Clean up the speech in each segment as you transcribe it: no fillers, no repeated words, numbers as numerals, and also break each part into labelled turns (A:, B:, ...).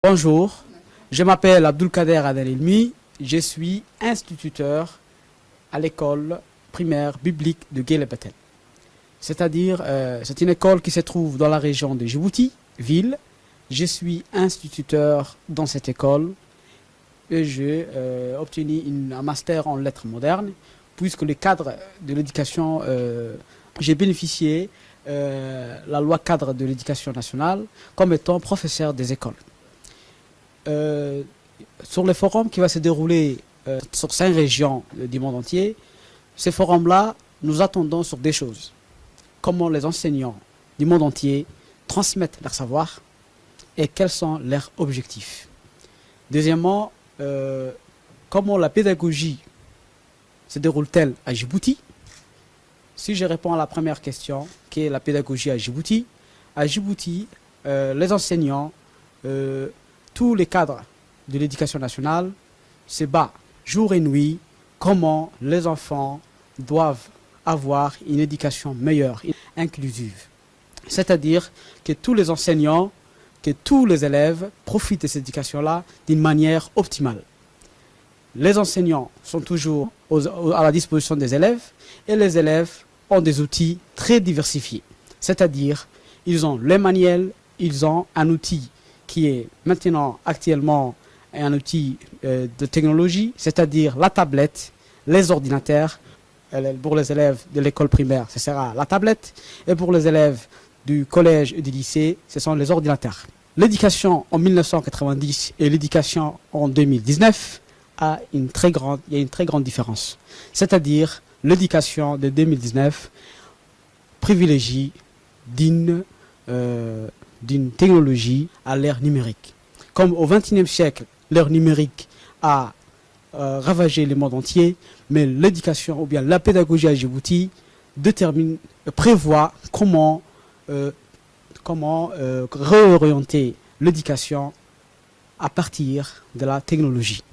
A: Bonjour, je m'appelle Abdulkader Adel-Ilmi, je suis instituteur à l'école primaire biblique de Guelé-Betel. C'est-à-dire, c'est une école qui se trouve dans la région de Djibouti, ville. Je suis instituteur dans cette école et j'ai obtenu un master en lettres modernes, puisque le cadre de l'éducation, j'ai bénéficié la loi cadre de l'éducation nationale comme étant professeur des écoles. Sur le forum qui va se dérouler sur 5 régions du monde entier, ces forums-là, nous attendons sur des choses. Comment les enseignants du monde entier transmettent leur savoir et quels sont leurs objectifs. Deuxièmement, comment la pédagogie se déroule-t-elle à Djibouti? Si je réponds à la première question, qui est la pédagogie à Djibouti, les enseignants, tous les cadres de l'éducation nationale se battent jour et nuit comment les enfants doivent avoir une éducation meilleure, inclusive. C'est-à-dire que tous les enseignants, que tous les élèves profitent de cette éducation-là d'une manière optimale. Les enseignants sont toujours à la disposition des élèves et les élèves ont des outils très diversifiés. C'est-à-dire, ils ont les manuels, ils ont un outil qui est maintenant actuellement un outil de technologie, c'est-à-dire la tablette, les ordinateurs. Pour les élèves de l'école primaire, ce sera la tablette, et pour les élèves du collège et du lycée, ce sont les ordinateurs. L'éducation en 1990 et l'éducation en 2019 il y a une très grande différence. C'est-à-dire, l'éducation de 2019 privilégie d'une technologie à l'ère numérique. Comme au XXIe siècle, l'ère numérique a ravagé le monde entier, mais l'éducation ou bien la pédagogie à Djibouti prévoit comment réorienter l'éducation à partir de la technologie.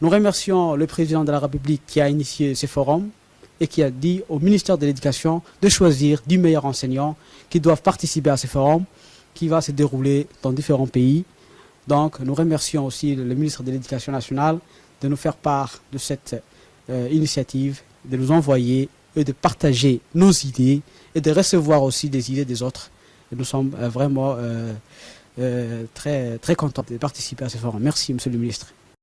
A: Nous remercions le président de la République qui a initié ce forum et qui a dit au ministère de l'Éducation de choisir 10 meilleurs enseignants qui doivent participer à ce forum qui va se dérouler dans différents pays. Donc nous remercions aussi le ministre de l'Éducation nationale de nous faire part de cette initiative, de nous envoyer et de partager nos idées et de recevoir aussi des idées des autres. Et nous sommes vraiment très contents de participer à ce forum. Merci, monsieur le ministre.